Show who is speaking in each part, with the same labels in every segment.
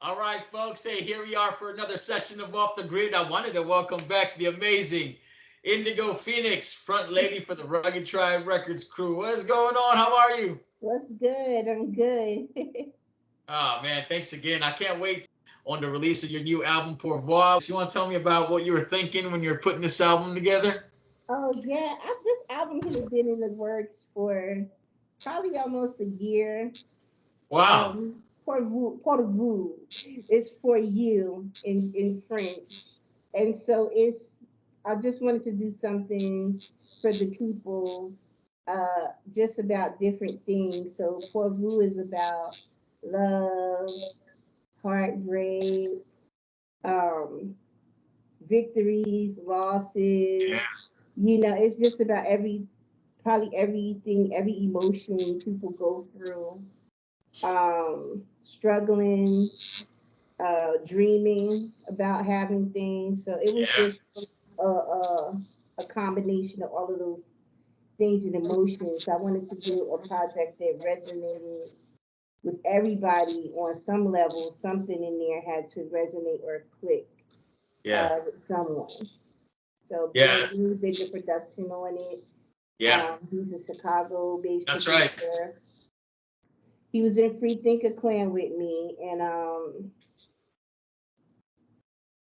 Speaker 1: All right, folks. Hey, here we are for another session of Off the Grid. I wanted to welcome back the amazing Indigo Phoenyx, front lady for the Rugged Triad Records crew. What's going on? How are you?
Speaker 2: What's good? I'm good.
Speaker 1: Oh, man, thanks again. I can't wait on the release of your new album, Pour Vous. You want to tell me about what you were thinking when you were putting this album together?
Speaker 2: Oh yeah, this album has been in the works for probably almost a year.
Speaker 1: Wow.
Speaker 2: Pour vous is for you in French, and so it's. I just wanted to do something for the people, just about different things. So pour vous is about love, heartbreak, um, victories, losses.
Speaker 1: Yeah.
Speaker 2: It's just about probably everything, every emotion people go through. Struggling, dreaming about having things. So it was
Speaker 1: Yeah.
Speaker 2: just a combination of all of those things and emotions. I wanted to do a project that resonated with everybody on some level. Something in there had to resonate or click
Speaker 1: Yeah.
Speaker 2: with someone. So
Speaker 1: Yeah.
Speaker 2: Brandneu did the production on it.
Speaker 1: Yeah.
Speaker 2: He's a Chicago-based
Speaker 1: That's right.
Speaker 2: producer. He was in Free Thinker Clan with me, and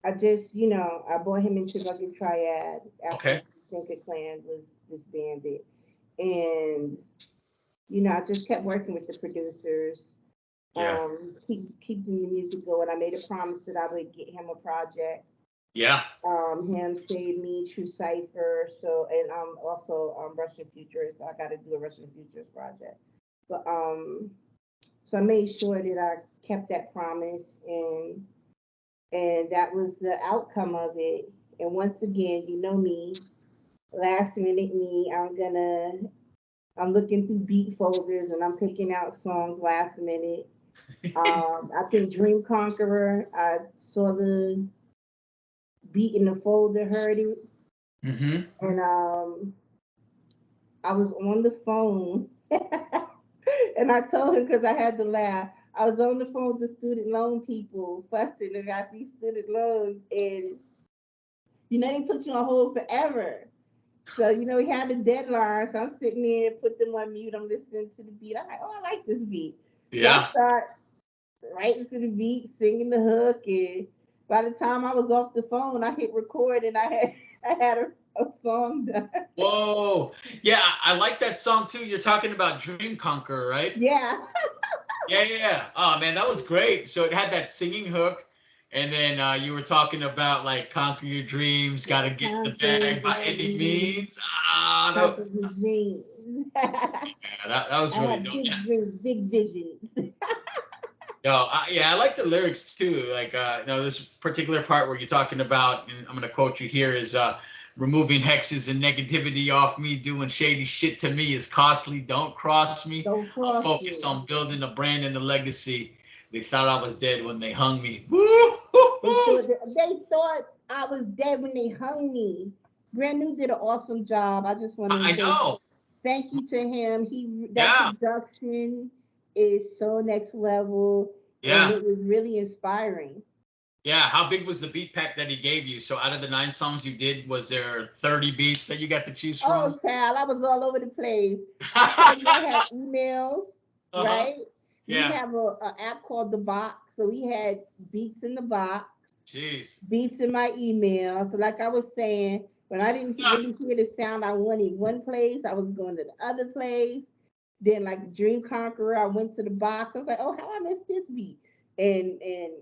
Speaker 2: I just, I brought him into Rugged Triad after
Speaker 1: Okay.
Speaker 2: Free Thinker Clan was disbanded, and I just kept working with the producers,
Speaker 1: Yeah.
Speaker 2: keeping the music going. I made a promise that I would get him a project.
Speaker 1: Yeah.
Speaker 2: Him, Save Me, True Cipher. So, and also Russian Futures. I got to do a Russian Futures project. But so I made sure that I kept that promise, and that was the outcome of it. And once again, you know me, last minute me. I'm looking through beat folders and I'm picking out songs last minute. I think Dream Conqueror. I saw the beat in the folder, heard it,
Speaker 1: Mm-hmm.
Speaker 2: and I was on the phone and I told him because I had to laugh. I was on the phone with the student loan people fussing about these student loans, and they put you on hold forever. So we had a deadline. So I'm sitting there, put them on mute. I'm listening to the beat. I'm like, oh, I like this beat. So I
Speaker 1: Yeah.
Speaker 2: start writing to the beat, singing the hook, and by the time I was off the phone, I hit record, and I had a song done.
Speaker 1: Whoa. Yeah, I like that song too. You're talking about Dream Conqueror, right?
Speaker 2: Yeah.
Speaker 1: Yeah, yeah, yeah. Oh man, that was great. So it had that singing hook, and then you were talking about like conquer your dreams, gotta get in the
Speaker 2: Conquer
Speaker 1: bag by any
Speaker 2: dreams,
Speaker 1: means. Ah,
Speaker 2: conquer his dreams.
Speaker 1: yeah, that was
Speaker 2: I
Speaker 1: really
Speaker 2: have
Speaker 1: dope. Yeah,
Speaker 2: big dreams, big visions.
Speaker 1: yo, yeah, I like the lyrics too. Like, this particular part where you're talking about, and I'm gonna quote you here, is removing hexes and negativity off me, doing shady shit to me is costly. Don't cross me.
Speaker 2: Don't
Speaker 1: I'll
Speaker 2: cross
Speaker 1: focus
Speaker 2: me.
Speaker 1: on building a brand and a legacy. They thought I was dead when they hung me. Woo! Hoo, hoo.
Speaker 2: They thought I was dead when they hung me. Brandneu did an awesome job. I just want to
Speaker 1: I
Speaker 2: say
Speaker 1: know.
Speaker 2: thank you to him. That
Speaker 1: Yeah,
Speaker 2: production is so next level, and
Speaker 1: yeah,
Speaker 2: it was really inspiring.
Speaker 1: yeah. How big was the beat pack that he gave you? So out of the 9 songs you did, was there 30 beats that you got to choose from?
Speaker 2: Oh, child, I was all over the place. I told you I had emails,
Speaker 1: Uh-huh.
Speaker 2: right? We
Speaker 1: Yeah.
Speaker 2: have a app called the box, so we had beats in the box,
Speaker 1: Jeez.
Speaker 2: beats in my email. So, like I was saying, when I didn't really hear the sound I wanted one place, I was going to the other place. Then, like Dream Conqueror, I went to the box. I was like, oh, how I missed this beat, and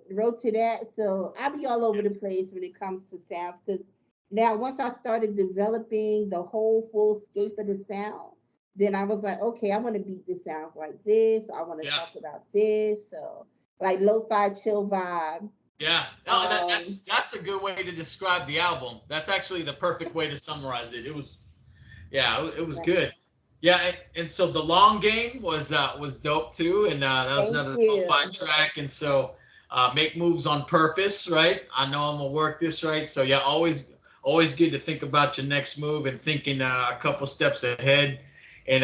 Speaker 2: wrote to that. So I be all over the place when it comes to sounds because now once I started developing the whole full scape of the sound, then I was like, okay, I want to beat the sounds like this. I want to
Speaker 1: Yeah.
Speaker 2: talk about this. So like lo-fi chill vibe.
Speaker 1: Yeah. No,
Speaker 2: Um,
Speaker 1: that's a good way to describe the album. That's actually the perfect way to summarize it. It was, yeah, it was good. Yeah, and so the long game was dope too, and that was
Speaker 2: Thank
Speaker 1: another lo-fi
Speaker 2: you.
Speaker 1: track. And so make moves on purpose, right? I know I'm gonna work this right. So yeah, always good to think about your next move and thinking a couple steps ahead. And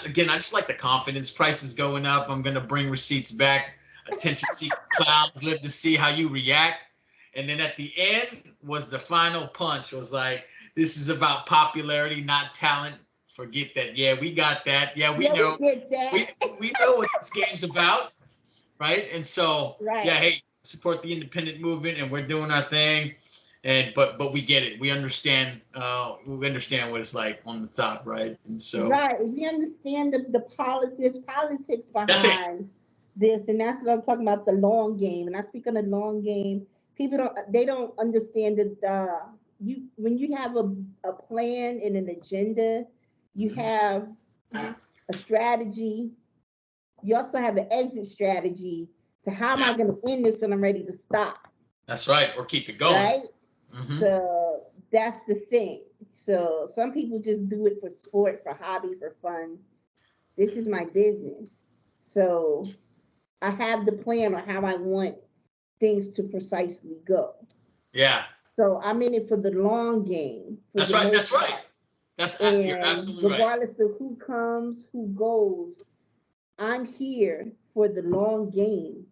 Speaker 1: again, I just like the confidence. Price is going up. I'm gonna bring receipts back. attention seeking clowns live to see how you react. And then at the end was the final punch. It was like, this is about popularity, not talent. Forget that. Yeah, we got that. Yeah, we
Speaker 2: Yeah,
Speaker 1: know.
Speaker 2: we get that.
Speaker 1: We know what this game's about, right? And so,
Speaker 2: Right.
Speaker 1: yeah, hey, support the independent movement, and we're doing our thing. And but we get it. We understand. We understand what it's like on the top, right? And so,
Speaker 2: Right. We understand the politics
Speaker 1: that's it.
Speaker 2: behind this, and that's what I'm talking about, the long game. And I speak on the long game. People don't understand that you when you have a plan and an agenda, you
Speaker 1: Mhm.
Speaker 2: have a strategy. You also have an exit strategy to how am I
Speaker 1: Yeah,
Speaker 2: going to end this when I'm ready to stop,
Speaker 1: that's right. Or keep it going.
Speaker 2: right?
Speaker 1: Hmm.
Speaker 2: So that's the thing. So some people just do it for sport, for hobby, for fun. This is my business. So I have the plan on how I want things to precisely go.
Speaker 1: Yeah,
Speaker 2: So I'm in it for the long game, for
Speaker 1: that's
Speaker 2: the
Speaker 1: right.
Speaker 2: most
Speaker 1: That's right.
Speaker 2: part.
Speaker 1: You're
Speaker 2: And
Speaker 1: absolutely right.
Speaker 2: regardless of who comes, who goes, I'm here for the long game.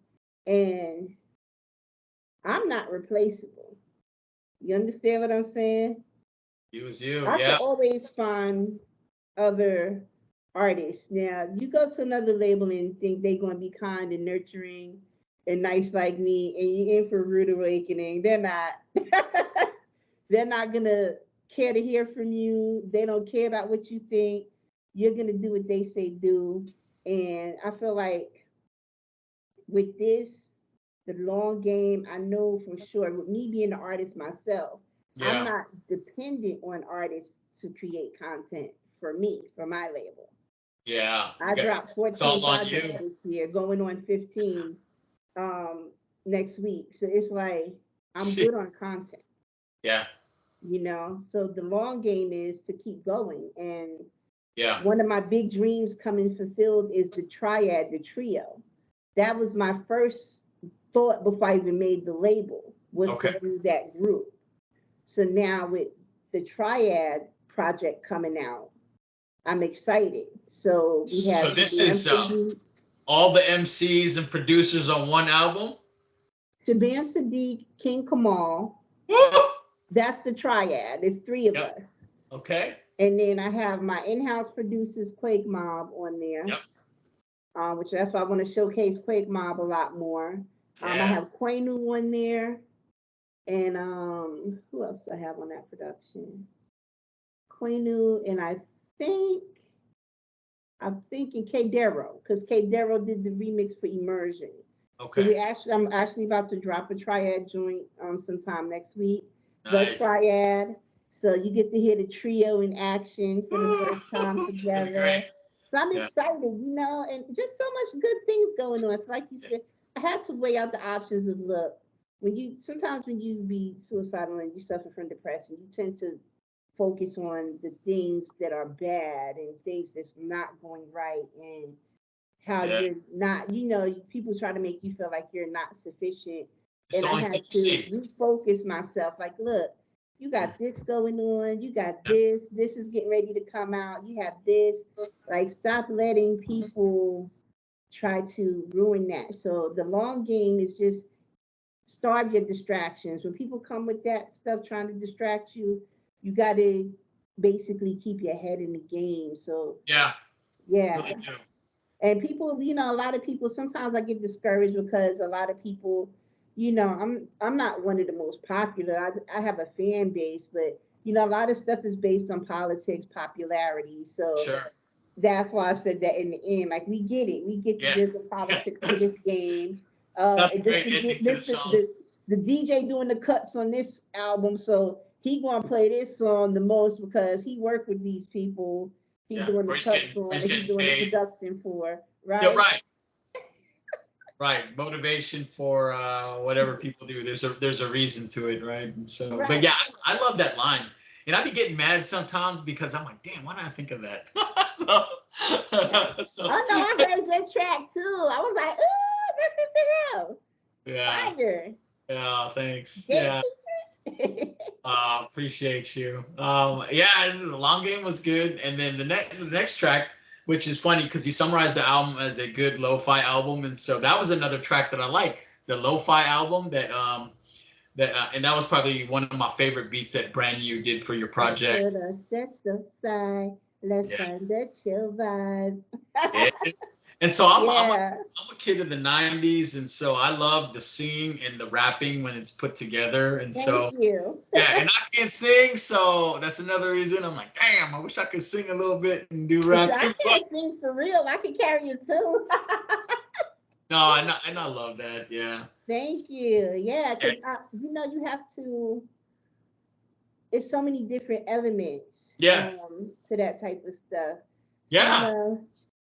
Speaker 2: And I'm not replaceable. You understand what I'm saying?
Speaker 1: You was you.
Speaker 2: I can
Speaker 1: Yeah.
Speaker 2: always find other artists. Now, you go to another label and think they're going to be kind and nurturing and nice like me, and you're in for a rude awakening. They're not. They're not going to care to hear from you. They don't care about what you think. You're going to do what they say do. And I feel like with this, the long game, I know for sure, with me being an artist myself, I'm
Speaker 1: Yeah.
Speaker 2: not dependent on artists to create content for me, for my label.
Speaker 1: Yeah.
Speaker 2: I dropped
Speaker 1: It's all
Speaker 2: 14
Speaker 1: on
Speaker 2: projects
Speaker 1: you.
Speaker 2: this year, going on 15 um, next week. So it's like I'm good on content,
Speaker 1: Yeah.
Speaker 2: you know? So the long game is to keep going. And
Speaker 1: Yeah.
Speaker 2: one of my big dreams coming fulfilled is the triad, the trio. That was my first thought before I even made the label, was to
Speaker 1: Okay.
Speaker 2: do that group. So now with the triad project coming out, I'm excited. So we have
Speaker 1: So this
Speaker 2: Shabam
Speaker 1: is
Speaker 2: Sadiq,
Speaker 1: all the MCs and producers on one album.
Speaker 2: Shabam Sadiq, King Kamal.
Speaker 1: Woo!
Speaker 2: That's the triad. It's three of
Speaker 1: Yep.
Speaker 2: us.
Speaker 1: Okay.
Speaker 2: And then I have my in-house producers, Quake Mob, on there,
Speaker 1: Yep.
Speaker 2: which that's why I want to showcase Quake Mob a lot more. I
Speaker 1: Yeah.
Speaker 2: have Quenu on there, and who else do I have on that production? Quenu, and think I'm thinking K Darrow, because K Darrow did the remix for Immersion. So
Speaker 1: Okay.
Speaker 2: I'm actually about to drop a triad joint sometime next week. The
Speaker 1: Nice.
Speaker 2: triad. So you get to hear the trio in action for the first time
Speaker 1: It's gonna be great.
Speaker 2: together. So I'm
Speaker 1: Yeah.
Speaker 2: excited, and just so much good things going on. So like you
Speaker 1: Yeah.
Speaker 2: said, I had to weigh out the options of look. When you be suicidal and you suffer from depression, you tend to focus on the things that are bad and things that's not going right, and how
Speaker 1: Yeah.
Speaker 2: you're not, people try to make you feel like you're not sufficient.
Speaker 1: It's
Speaker 2: And
Speaker 1: the
Speaker 2: I
Speaker 1: only thing
Speaker 2: had
Speaker 1: you
Speaker 2: to
Speaker 1: see.
Speaker 2: refocus myself. Like, look, you got this going on, you got
Speaker 1: Yeah.
Speaker 2: this is getting ready to come out, you have this. Like, stop letting people try to ruin that. So the long game is just starve your distractions. When people come with that stuff trying to distract you, you got to basically keep your head in the game. So,
Speaker 1: Yeah.
Speaker 2: yeah.
Speaker 1: Really do.
Speaker 2: And people, a lot of people, sometimes I get discouraged because a lot of people, I'm not one of the most popular. I have a fan base, but a lot of stuff is based on politics, popularity. So
Speaker 1: Sure.
Speaker 2: that's why I said that in the end. Like, we get it. We get that
Speaker 1: Yeah.
Speaker 2: there's a
Speaker 1: Yeah.
Speaker 2: politics to this game.
Speaker 1: That's a
Speaker 2: And this
Speaker 1: great
Speaker 2: is
Speaker 1: ending to the
Speaker 2: this
Speaker 1: song.
Speaker 2: the DJ doing the cuts on this album, so he gonna play this song the most because he worked with these people. He
Speaker 1: Yeah.
Speaker 2: doing the
Speaker 1: Or
Speaker 2: cuts
Speaker 1: or
Speaker 2: on,
Speaker 1: he's
Speaker 2: and he
Speaker 1: getting
Speaker 2: doing the
Speaker 1: paid.
Speaker 2: production for,
Speaker 1: Yeah.
Speaker 2: right?
Speaker 1: Right. Right. Motivation for whatever people do. There's a reason to it, right? And so, but
Speaker 2: Right.
Speaker 1: yeah, I love that line. And I be getting mad sometimes because I'm like, damn, why did I think of that?
Speaker 2: Yeah.
Speaker 1: So,
Speaker 2: I know. I heard that track too. I was like, ooh, that's it to hell.
Speaker 1: yeah.
Speaker 2: Fire.
Speaker 1: Yeah. Thanks. Yeah.
Speaker 2: Gatekeepers.
Speaker 1: Appreciate you. Yeah, this is, the long game was good, and then the next track which is funny because you summarized the album as a good lo-fi album, and so that was another track that I like, the lo-fi album and that was probably one of my favorite beats that Brandneu did for your project.
Speaker 2: Put us steps aside. Let's
Speaker 1: Yeah,
Speaker 2: find that chill vibe.
Speaker 1: yeah. And so
Speaker 2: Yeah.
Speaker 1: I'm a kid of the '90s, and so I love the singing and the rapping when it's put together, and
Speaker 2: Thank
Speaker 1: so.
Speaker 2: you.
Speaker 1: Yeah, and I can't sing, so that's another reason. I'm like, damn, I wish I could sing a little bit and do
Speaker 2: I
Speaker 1: rapping. But
Speaker 2: can't sing for real. I can carry a tune.
Speaker 1: no, and I love that. Yeah,
Speaker 2: Thank you. Yeah,
Speaker 1: yeah,
Speaker 2: because you have to. It's so many different elements
Speaker 1: yeah,
Speaker 2: to that type of stuff. So
Speaker 1: yeah,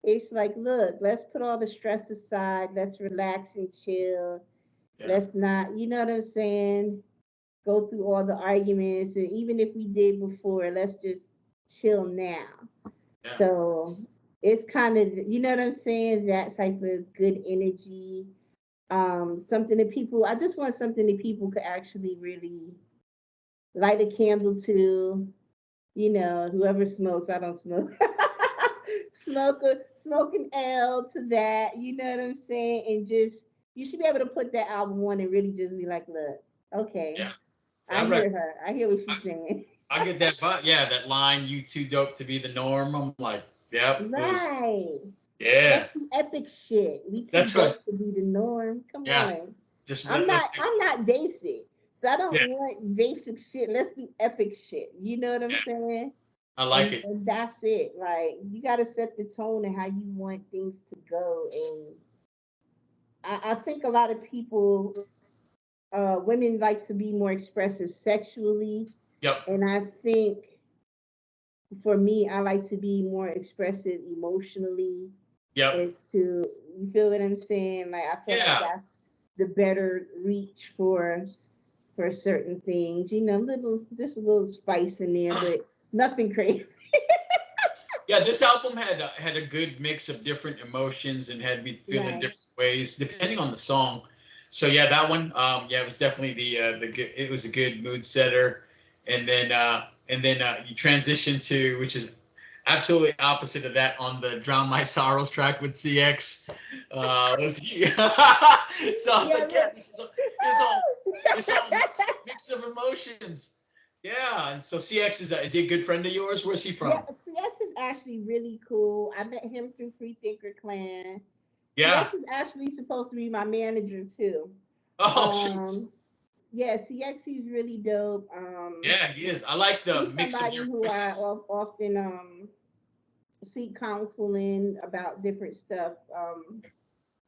Speaker 2: it's like, look, let's put all the stress aside. Let's relax and chill.
Speaker 1: yeah,
Speaker 2: Let's not, you know what I'm saying? Go through all the arguments, and even if we did before, let's just chill now.
Speaker 1: yeah,
Speaker 2: So it's kind of, you know what I'm saying, that type of good energy. Something that people, I just want something that people could actually really light a candle to. Whoever smokes, I don't smoke. Smoke an L to that, you know what I'm saying? And just, you should be able to put that album on and really just be like, look, okay,
Speaker 1: yeah.
Speaker 2: I hear her. I hear what
Speaker 1: I,
Speaker 2: she's saying.
Speaker 1: I get that vibe. Yeah, that line, "You too dope to be the norm." I'm like, yep, it was.
Speaker 2: Right.
Speaker 1: Yeah,
Speaker 2: That's the epic shit. We too
Speaker 1: that's right.
Speaker 2: dope to be the norm. Come
Speaker 1: Yeah,
Speaker 2: on.
Speaker 1: just
Speaker 2: I'm
Speaker 1: let's.
Speaker 2: not I'm not basic. So I don't
Speaker 1: Yeah,
Speaker 2: want basic shit. Let's do epic shit. You know what I'm
Speaker 1: yeah.
Speaker 2: saying?
Speaker 1: I like
Speaker 2: And
Speaker 1: it.
Speaker 2: and that's it. Like, you gotta set the tone and how you want things to go. And I think a lot of people, women like to be more expressive sexually.
Speaker 1: Yep,
Speaker 2: And I think for me, I like to be more expressive emotionally.
Speaker 1: yep.
Speaker 2: Is to, you feel what I'm saying? Like, I feel like
Speaker 1: Yeah,
Speaker 2: that's the better reach for certain things. Just a little spice in there, but nothing crazy.
Speaker 1: yeah. This album had a good mix of different emotions and had me feeling
Speaker 2: Right.
Speaker 1: different ways depending on the song. So yeah, that one, yeah, it was definitely the good. It was a good mood setter, and then you transition to, which is absolutely opposite of that, on the "Drown My Sorrows" track with CX. Was he? So I was
Speaker 2: Yeah,
Speaker 1: like, yeah,
Speaker 2: look.
Speaker 1: this all this all mix of emotions. Yeah, and so CX is he a good friend of yours? Where's he
Speaker 2: Yeah,
Speaker 1: from?
Speaker 2: CX is actually really cool. I met him through Free Thinker Clan.
Speaker 1: Yeah.
Speaker 2: CX is actually supposed to be my manager too.
Speaker 1: Oh shoot.
Speaker 2: Um, yeah, CX, he's really dope.
Speaker 1: Yeah, he is. I like the
Speaker 2: He's
Speaker 1: mix of
Speaker 2: somebody
Speaker 1: your
Speaker 2: who I
Speaker 1: voices.
Speaker 2: often seek counseling about different stuff.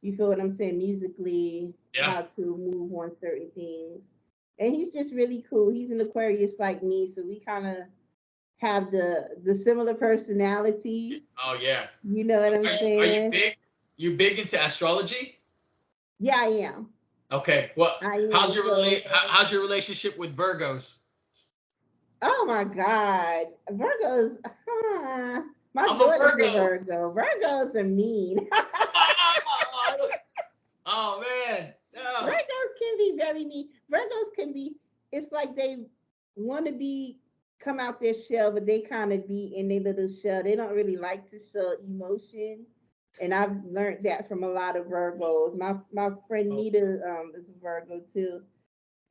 Speaker 2: You feel what I'm saying, musically,
Speaker 1: Yeah.
Speaker 2: how to move on certain things. And he's just really cool. He's an Aquarius like me, so we kind of have the similar personality.
Speaker 1: Oh yeah.
Speaker 2: You know what I'm
Speaker 1: Are you
Speaker 2: saying?
Speaker 1: big? You big into astrology?
Speaker 2: Yeah, I am.
Speaker 1: Okay. What?
Speaker 2: I am. So,
Speaker 1: How's your relationship with Virgos?
Speaker 2: oh my God, Virgos. My
Speaker 1: I'm a
Speaker 2: daughter's a
Speaker 1: Virgo.
Speaker 2: Virgo. Virgos are mean.
Speaker 1: Oh, oh man. No.
Speaker 2: Virgos can be very mean. Virgos can be. It's like they want to be come out their shell, but they kind of be in their little shell. They don't really like to show emotion, and I've learned that from a lot of Virgos. My friend
Speaker 1: Oh,
Speaker 2: Nita is a Virgo too,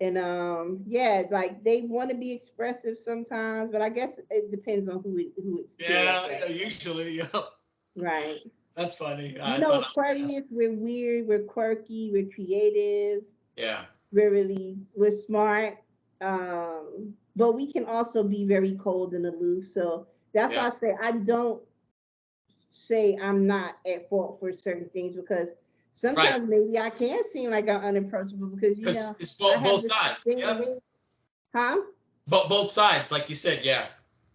Speaker 2: and yeah, like they want to be expressive sometimes, but I guess it depends on who it's to, I
Speaker 1: yeah.
Speaker 2: guess.
Speaker 1: Yeah. Usually. Yeah.
Speaker 2: Right.
Speaker 1: That's funny.
Speaker 2: You
Speaker 1: I
Speaker 2: know,
Speaker 1: thought I'd ask.
Speaker 2: Aquarius, we're weird, we're quirky, we're creative,
Speaker 1: Yeah.
Speaker 2: we're smart, but we can also be very cold and aloof. So that's why
Speaker 1: Yeah.
Speaker 2: I say I don't say I'm not at fault for certain things, because
Speaker 1: Right.
Speaker 2: sometimes maybe I can seem like I'm unapproachable because
Speaker 1: Because it's
Speaker 2: I
Speaker 1: both
Speaker 2: have this
Speaker 1: sides.
Speaker 2: thing
Speaker 1: Yep.
Speaker 2: with, huh?
Speaker 1: But both sides, like you said. Yeah.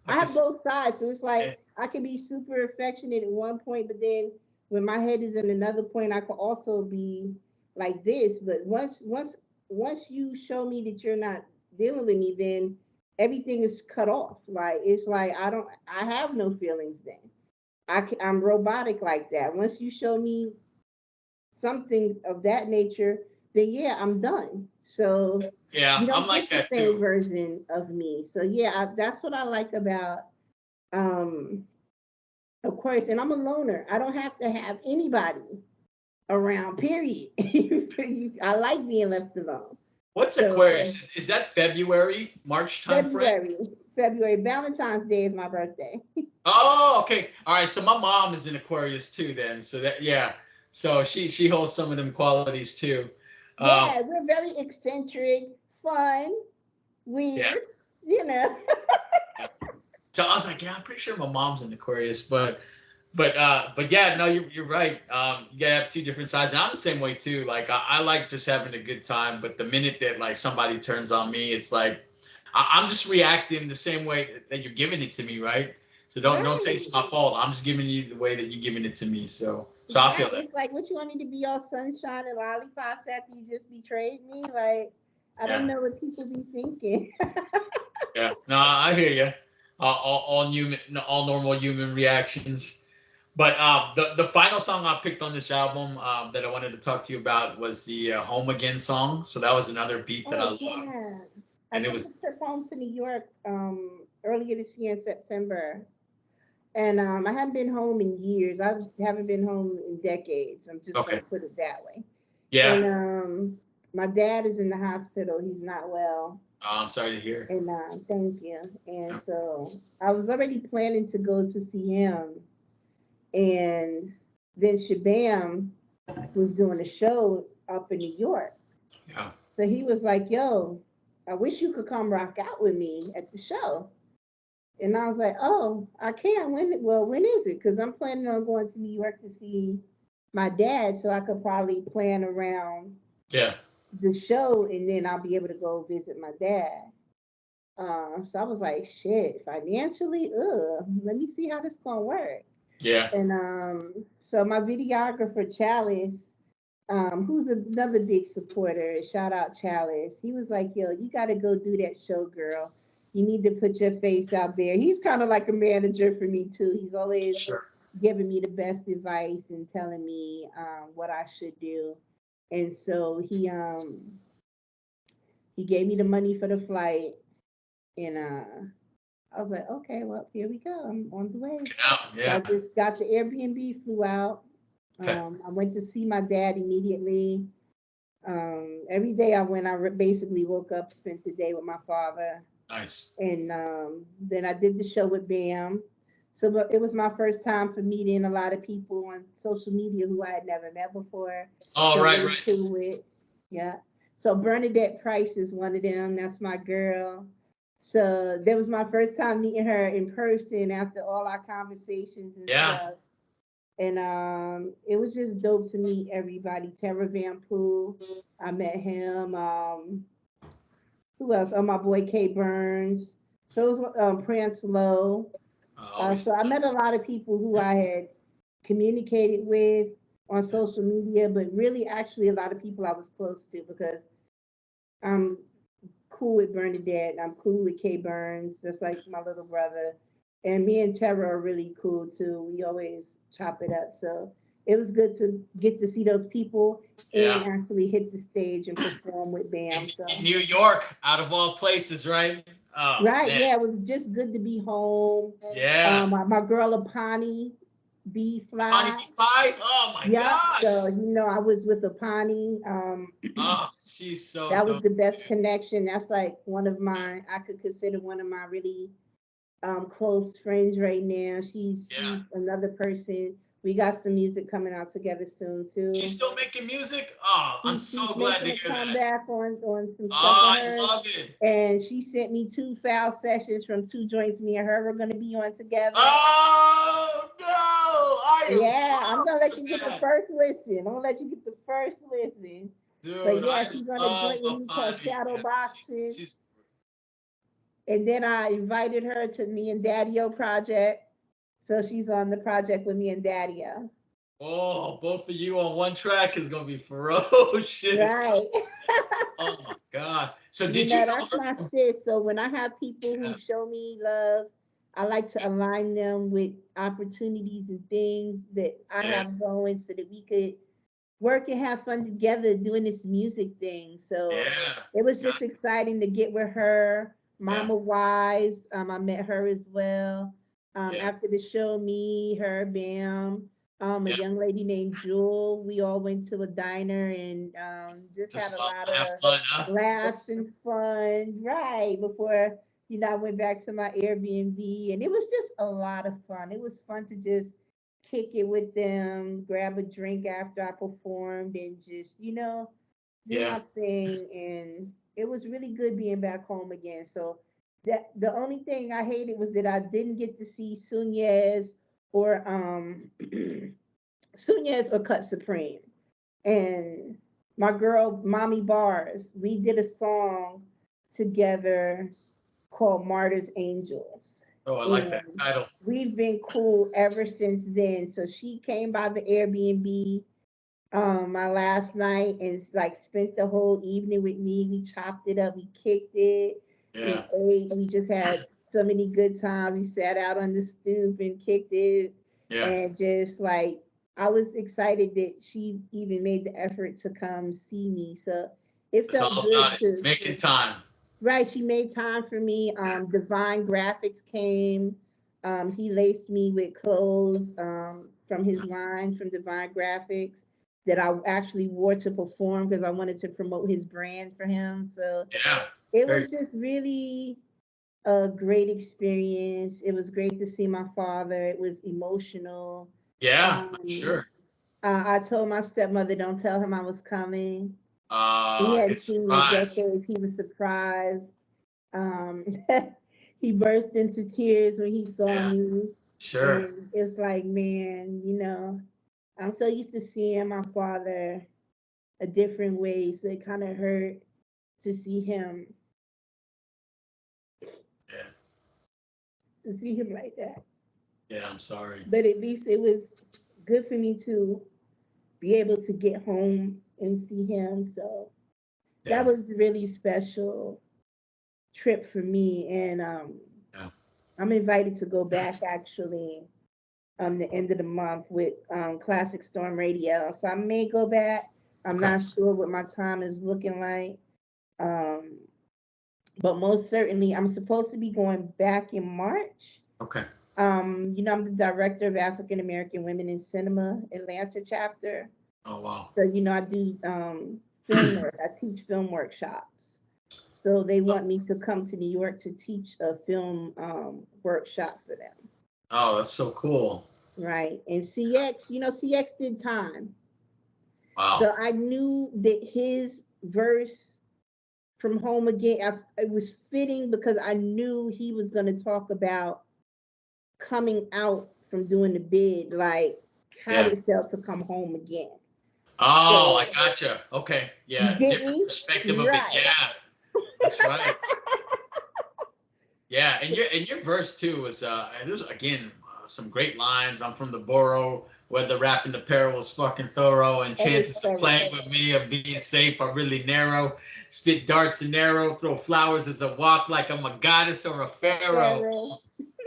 Speaker 1: I
Speaker 2: I
Speaker 1: can.
Speaker 2: have both sides. So it's
Speaker 1: Yeah.
Speaker 2: like I can be super affectionate at one point, but then when my head is in another point, I could also be like this. But once you show me that you're not dealing with me, then everything is cut off. Like, it's like I have no feelings then. I'm robotic like that. Once you show me something of that nature, then yeah, I'm done. So
Speaker 1: Yeah.
Speaker 2: you
Speaker 1: I'm
Speaker 2: don't
Speaker 1: like
Speaker 2: get the
Speaker 1: that
Speaker 2: same
Speaker 1: too.
Speaker 2: version of me. So yeah, that's what I like about um Aquarius, and I'm a loner. I don't have to have anybody around, period. I like being left alone.
Speaker 1: What's
Speaker 2: So
Speaker 1: Aquarius? Is that February, March time frame?
Speaker 2: February, Valentine's Day is my birthday.
Speaker 1: Oh, okay. All right. So my mom is in Aquarius too then. So that, yeah. So she holds some of them qualities too.
Speaker 2: Yeah, we're very eccentric, fun,
Speaker 1: Yeah.
Speaker 2: weird, you know.
Speaker 1: So I was like, yeah, I'm pretty sure my mom's in Aquarius, but yeah, no, you're right. You gotta have two different sides. And I'm the same way too. Like I like just having a good time, but the minute that like somebody turns on me, it's like I'm just reacting the same way that you're giving it to me, right? So don't say it's my
Speaker 2: Right.
Speaker 1: fault. I'm just giving you the way that you're giving it to me. So I feel
Speaker 2: Right.
Speaker 1: that.
Speaker 2: It's like, what you want me to be all sunshine and lollipops after you just betrayed me? Like, I don't
Speaker 1: Yeah,
Speaker 2: know what people be thinking.
Speaker 1: yeah. No, I hear you. All human, all normal human reactions. But the final song I picked on this album that I wanted to talk to you about was the Home Again song. So that was another beat that I
Speaker 2: Oh
Speaker 1: love,
Speaker 2: yeah. I
Speaker 1: and it
Speaker 2: took
Speaker 1: was
Speaker 2: a trip home to New York earlier this year in September. And I haven't been home in years. I haven't been home in decades. I'm just gonna
Speaker 1: okay.
Speaker 2: put it that way.
Speaker 1: Yeah,
Speaker 2: And my dad is in the hospital. He's not well.
Speaker 1: I'm sorry to hear.
Speaker 2: And thank you. And
Speaker 1: Yeah.
Speaker 2: so I was already planning to go to see him. And then Shabam was doing a show up in New York.
Speaker 1: Yeah.
Speaker 2: So he was like, yo, I wish you could come rock out with me at the show. And I was like, oh, I can. When is it? Because I'm planning on going to New York to see my dad, so I could probably plan around
Speaker 1: Yeah.
Speaker 2: the show, and then I'll be able to go visit my dad. So I was like, shit, financially, let me see how this gonna work.
Speaker 1: Yeah.
Speaker 2: And so my videographer Chalice, who's another big supporter, shout out Chalice. He was like, yo, you got to go do that show, girl. You need to put your face out there. He's kind of like a manager for me too. He's always
Speaker 1: Sure.
Speaker 2: giving me the best advice and telling me what I should do. And so he gave me the money for the flight, and I was like, okay, well, here we go. I'm on the way.
Speaker 1: Now,
Speaker 2: So I
Speaker 1: yeah.
Speaker 2: just got the Airbnb, flew out.
Speaker 1: Okay.
Speaker 2: I went to see my dad immediately. Every day I went, basically woke up, spent the day with my father,
Speaker 1: Nice.
Speaker 2: and then I did the show with Bam. So it was my first time for meeting a lot of people on social media who I had never met before.
Speaker 1: Oh,
Speaker 2: So
Speaker 1: right,
Speaker 2: really
Speaker 1: right.
Speaker 2: cool with, yeah. So Bernadette Price is one of them. That's my girl. So that was my first time meeting her in person after all our conversations and
Speaker 1: Yeah.
Speaker 2: stuff. And it was just dope to meet everybody. Tara Van Poo, I met him. Who else? Oh, my boy K Burns. So it was Prance Lowe.
Speaker 1: Always.
Speaker 2: So I met a lot of people who I had communicated with on social media, but really, actually, a lot of people I was close to, because I'm cool with Bernadette. I'm cool with K Burns. That's like my little brother. And me and Tara are really cool too. We always chop it up. So it was good to get to see those people and
Speaker 1: Yeah.
Speaker 2: actually hit the stage and perform with
Speaker 1: In,
Speaker 2: Bam.
Speaker 1: in
Speaker 2: So
Speaker 1: New York, out of all places, right? Oh
Speaker 2: right,
Speaker 1: man.
Speaker 2: yeah, it was just good to be home.
Speaker 1: Yeah.
Speaker 2: My girl Apani B
Speaker 1: Bonnie
Speaker 2: Fly.
Speaker 1: B5. Oh my
Speaker 2: Yep. So
Speaker 1: gosh.
Speaker 2: I was with Apani.
Speaker 1: Oh, she's so
Speaker 2: That was
Speaker 1: dope.
Speaker 2: the best connection. That's like one of my, I could consider one of my really close friends right now. She's
Speaker 1: Yeah.
Speaker 2: another person. We got some music coming out together soon
Speaker 1: She's
Speaker 2: too.
Speaker 1: still making music. Oh, I'm
Speaker 2: She's
Speaker 1: so glad to
Speaker 2: making a
Speaker 1: hear that.
Speaker 2: comeback on some stuff
Speaker 1: Oh,
Speaker 2: of
Speaker 1: I
Speaker 2: hers.
Speaker 1: love it.
Speaker 2: And she sent me two foul sessions from two joints me and her were gonna be on together.
Speaker 1: Oh no, I am
Speaker 2: Yeah, I'm
Speaker 1: pumped
Speaker 2: gonna let
Speaker 1: for
Speaker 2: you get the
Speaker 1: that,
Speaker 2: first listen. I'm gonna let you get the first listen. But
Speaker 1: dude.
Speaker 2: yeah,
Speaker 1: I
Speaker 2: she's on a
Speaker 1: love
Speaker 2: joint with me called
Speaker 1: Apani.
Speaker 2: Shadow
Speaker 1: Yeah,
Speaker 2: Boxing.
Speaker 1: she's
Speaker 2: And then I invited her to me and Daddy O project. So she's on the project with me and Daddy O.
Speaker 1: oh, both of you on one track is gonna be ferocious.
Speaker 2: Right.
Speaker 1: Oh my god. So did you know
Speaker 2: That's
Speaker 1: her
Speaker 2: my
Speaker 1: from?
Speaker 2: sis. So when I have people who
Speaker 1: Yeah,
Speaker 2: show me love, I like to align them with opportunities and things that I
Speaker 1: yeah,
Speaker 2: have going so that we could work and have fun together doing this music thing. So
Speaker 1: yeah.
Speaker 2: it was
Speaker 1: God,
Speaker 2: just exciting to get with her.
Speaker 1: yeah.
Speaker 2: Mama Wise, I met her as well.
Speaker 1: Yeah.
Speaker 2: After the show, me, her, Bam, a
Speaker 1: Yeah.
Speaker 2: young lady named Jewel, we all went to a diner and just
Speaker 1: Just
Speaker 2: had a
Speaker 1: fun.
Speaker 2: lot
Speaker 1: Have
Speaker 2: of
Speaker 1: fun, huh?
Speaker 2: laughs and fun. Right before I went back to my Airbnb, and it was just a lot of fun. It was fun to just kick it with them, grab a drink after I performed, and just do
Speaker 1: Yeah.
Speaker 2: my thing. And it was really good being back home again. So that the only thing I hated was that I didn't get to see Sunez or Sunez or Cut Supreme. And my girl Mommy Bars, we did a song together called Martyrs Angels.
Speaker 1: Oh, I like that
Speaker 2: And
Speaker 1: title.
Speaker 2: we've been cool ever since then. So she came by the Airbnb my last night and like spent the whole evening with me. We chopped it up, we kicked it,
Speaker 1: Yeah.
Speaker 2: we ate, we just had so many good times. We sat out on the stoop and kicked it,
Speaker 1: Yeah.
Speaker 2: and just like I was excited that she even made the effort to come see me. So it
Speaker 1: It's
Speaker 2: felt
Speaker 1: all about
Speaker 2: good
Speaker 1: it.
Speaker 2: to
Speaker 1: Making time.
Speaker 2: right. She made time for me. Divine Graphics came. He laced me with clothes from his line from Divine Graphics that I actually wore to perform because I wanted to promote his brand for him. So
Speaker 1: Yeah.
Speaker 2: it
Speaker 1: Very.
Speaker 2: was just really a great experience. It was great to see my father. It was emotional.
Speaker 1: Yeah. I'm
Speaker 2: Um,
Speaker 1: sure.
Speaker 2: I told my stepmother, don't tell him I was coming. He hadn't
Speaker 1: Good
Speaker 2: seen me in
Speaker 1: surprise.
Speaker 2: decades. He was surprised. Um, he burst into tears when he saw
Speaker 1: Yeah.
Speaker 2: me.
Speaker 1: Sure.
Speaker 2: And it's like, man, I'm so used to seeing my father a different way. So it kind of hurt to see him,
Speaker 1: Yeah.
Speaker 2: like that.
Speaker 1: Yeah. I'm sorry.
Speaker 2: But at least it was good for me to be able to get home and see him. So that
Speaker 1: Yeah.
Speaker 2: was really special trip for me. And
Speaker 1: Yeah.
Speaker 2: I'm invited to go back actually the end of the month with Classic Storm Radio. So I may go back. I'm
Speaker 1: Okay.
Speaker 2: not sure what my time is looking like. Um, but most certainly, I'm supposed to be going back in March.
Speaker 1: Okay.
Speaker 2: I'm the director of African American Women in Cinema Atlanta chapter.
Speaker 1: Oh wow.
Speaker 2: So, I do film work. I teach film workshops. So they want me to come to New York to teach a film workshop for them.
Speaker 1: Oh, that's so cool.
Speaker 2: Right. And CX, CX did time.
Speaker 1: Wow.
Speaker 2: So I knew that his verse from Home Again, it was fitting because I knew he was going to talk about coming out from doing the bid, like how
Speaker 1: Yeah.
Speaker 2: it felt to come home again.
Speaker 1: Oh, I
Speaker 2: So
Speaker 1: gotcha. Okay.
Speaker 2: you
Speaker 1: Yeah.
Speaker 2: get
Speaker 1: Different
Speaker 2: me?
Speaker 1: perspective of it.
Speaker 2: Right.
Speaker 1: Yeah. That's right. Yeah. And your verse too was there's again some great lines. I'm from the borough where the rap and the peril was fucking thorough, and
Speaker 2: That is
Speaker 1: chances of
Speaker 2: thorough.
Speaker 1: playing with me of being safe are really narrow. Spit darts and arrow, throw flowers as I walk like I'm a goddess or a pharaoh.
Speaker 2: Thorough.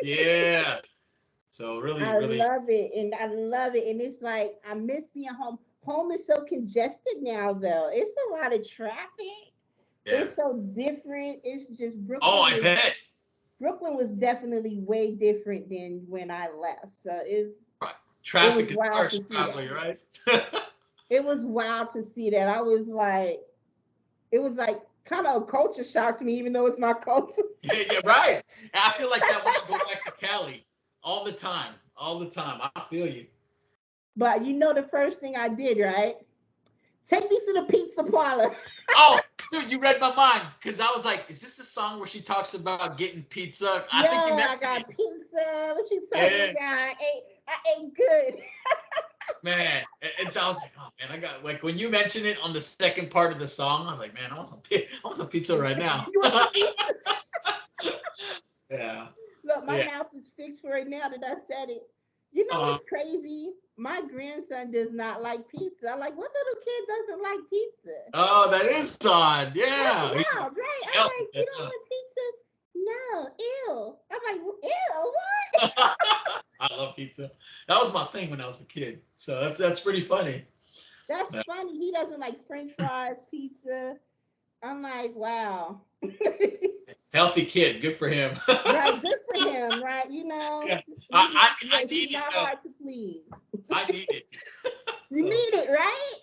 Speaker 1: Yeah. So really,
Speaker 2: I
Speaker 1: really,
Speaker 2: love it. And I love it. And it's like, I miss being home. Home is so congested now, though. It's a lot of traffic.
Speaker 1: yeah.
Speaker 2: It's so different. It's just
Speaker 1: Oh, I bet.
Speaker 2: Brooklyn was definitely way different than when I left. So
Speaker 1: Right.
Speaker 2: it was
Speaker 1: Traffic is
Speaker 2: wild to
Speaker 1: worse,
Speaker 2: see
Speaker 1: probably,
Speaker 2: that.
Speaker 1: right?
Speaker 2: It was wild to see that. I was like, it was like kind of a culture shock to me, even though it's my culture.
Speaker 1: Yeah, yeah, right. I feel like that when I go back to Cali all the time, all the time. I feel you.
Speaker 2: But the first thing I did, right? Take me to the pizza parlor.
Speaker 1: Oh, dude, you read my mind because I was like, is this the song where she talks about getting pizza? I
Speaker 2: Yo,
Speaker 1: think you
Speaker 2: I
Speaker 1: mentioned it.
Speaker 2: got pizza. What you talking
Speaker 1: Yeah,
Speaker 2: about? I ate good.
Speaker 1: man. And so I was like, oh man, I got like when you mentioned it on the second part of the song, I was like, man, I want some pizza right now.
Speaker 2: You want some pizza?
Speaker 1: Yeah.
Speaker 2: Look,
Speaker 1: So
Speaker 2: my
Speaker 1: yeah.
Speaker 2: mouth is fixed right now that I said it. You know
Speaker 1: Uh,
Speaker 2: what's crazy? My grandson does not like pizza. I'm like, what little kid doesn't like pizza?
Speaker 1: oh, that is odd.
Speaker 2: That's
Speaker 1: Yeah.
Speaker 2: wild, right? I'm
Speaker 1: Healthy,
Speaker 2: like, you don't
Speaker 1: yeah.
Speaker 2: want pizza? No, ew. I'm like, well, ew, what?
Speaker 1: I love pizza. That was my thing when I was a kid. So that's pretty funny.
Speaker 2: That's
Speaker 1: Yeah.
Speaker 2: funny. He doesn't like French fries, pizza. I'm like, wow.
Speaker 1: Healthy kid, good for him.
Speaker 2: Right, good for him, right? You know,
Speaker 1: Yeah, I
Speaker 2: he's
Speaker 1: need it
Speaker 2: not
Speaker 1: though.
Speaker 2: hard to please.
Speaker 1: I need it.
Speaker 2: You
Speaker 1: So
Speaker 2: need it, right?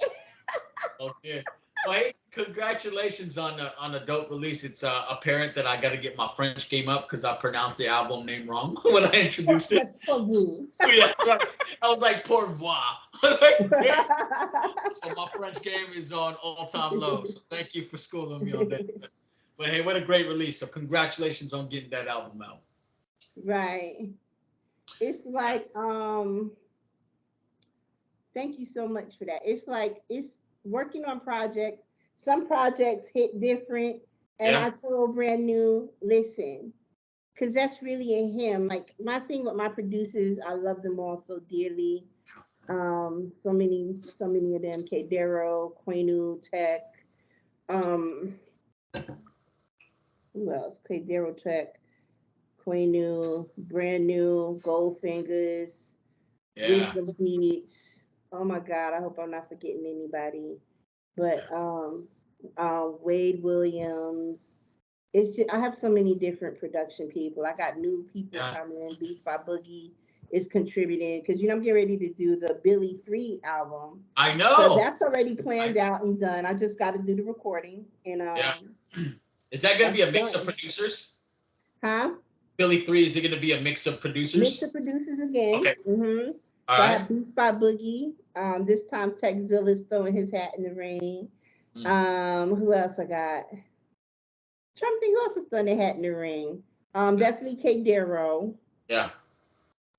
Speaker 1: okay. Well, hey, congratulations on the dope release. It's apparent that I got to get my French game up because I pronounced the album name wrong when I introduced it.
Speaker 2: For Vous.
Speaker 1: Yeah, sorry. I was like, pour voir. Like, damn. So my French game is on all-time low. So thank you for schooling me on that. But hey, what a great release. So congratulations on getting that album out.
Speaker 2: Right. It's like, thank you so much for that. It's like it's working on projects. Some projects hit different, and
Speaker 1: Yeah.
Speaker 2: I told Brandneu, listen, because that's really in him. Like my thing with my producers, I love them all so dearly. So many of them, K Darrow, Quenu, Tech, um, who else? K Darrow, Tech, Quenu, Brandneu, Goldfingers,
Speaker 1: Yeah.
Speaker 2: Wisdom Beats. Oh my God, I hope I'm not forgetting anybody. But Wade Williams. It's just, I have so many different production people. I got new people
Speaker 1: Yeah.
Speaker 2: coming in. Beats by Boogie is contributing because I'm getting ready to do the Billy 3 album.
Speaker 1: I
Speaker 2: So
Speaker 1: know.
Speaker 2: that's already planned out and done. I just got to do the recording and
Speaker 1: Yeah. Is that going to
Speaker 2: that's
Speaker 1: be a mix of
Speaker 2: done.
Speaker 1: producers?
Speaker 2: Huh?
Speaker 1: Billy 3, is it going to be a mix of
Speaker 2: Mix
Speaker 1: producers?
Speaker 2: the producers again.
Speaker 1: Okay. All
Speaker 2: So I
Speaker 1: right.
Speaker 2: have Beats by Boogie. This time Techzilla is throwing his hat in the ring.
Speaker 1: Mm.
Speaker 2: Who else I got? Trying to think who else is throwing their hat in the ring. Definitely K Darrow.
Speaker 1: Yeah.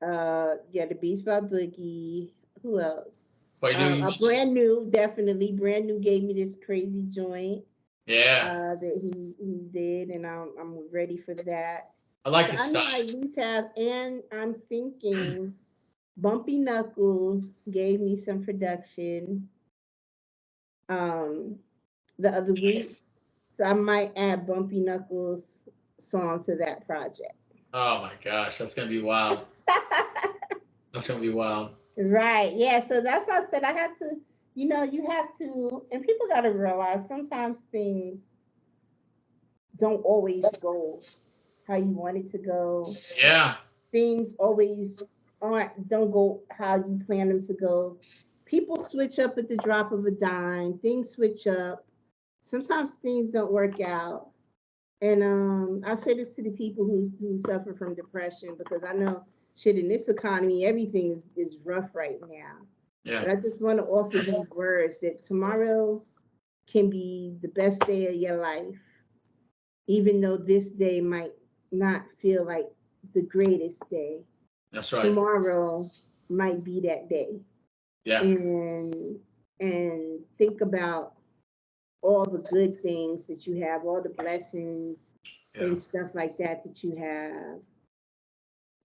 Speaker 2: Yeah, the Beats by Boogie. Who else?
Speaker 1: Quite new.
Speaker 2: A Brandneu, definitely. Brandneu gave me this crazy joint
Speaker 1: Yeah.
Speaker 2: that he did, and I'm ready for that.
Speaker 1: I like
Speaker 2: So
Speaker 1: his
Speaker 2: I know
Speaker 1: style.
Speaker 2: I at least have, and I'm thinking Bumpy Knuckles gave me some production um the other week.
Speaker 1: Nice.
Speaker 2: So I might add Bumpy Knuckles song to that project.
Speaker 1: Oh my gosh, that's going to be wild. That's going to be wild.
Speaker 2: Right. Yeah. So that's why I said I had to, you have to, and people got to realize sometimes things don't always go how you want it to go.
Speaker 1: Yeah.
Speaker 2: Things always don't go how you plan them to go. People switch up at the drop of a dime. Things switch up. Sometimes things don't work out. And I say this to the people who suffer from depression because I know shit in this economy, everything is rough right now.
Speaker 1: Yeah.
Speaker 2: But I just want to offer these words that tomorrow can be the best day of your life, even though this day might not feel like the greatest day.
Speaker 1: That's right.
Speaker 2: Tomorrow might be that day.
Speaker 1: Yeah.
Speaker 2: And think about all the good things that you have, all the blessings
Speaker 1: Yeah.
Speaker 2: and stuff like that you have.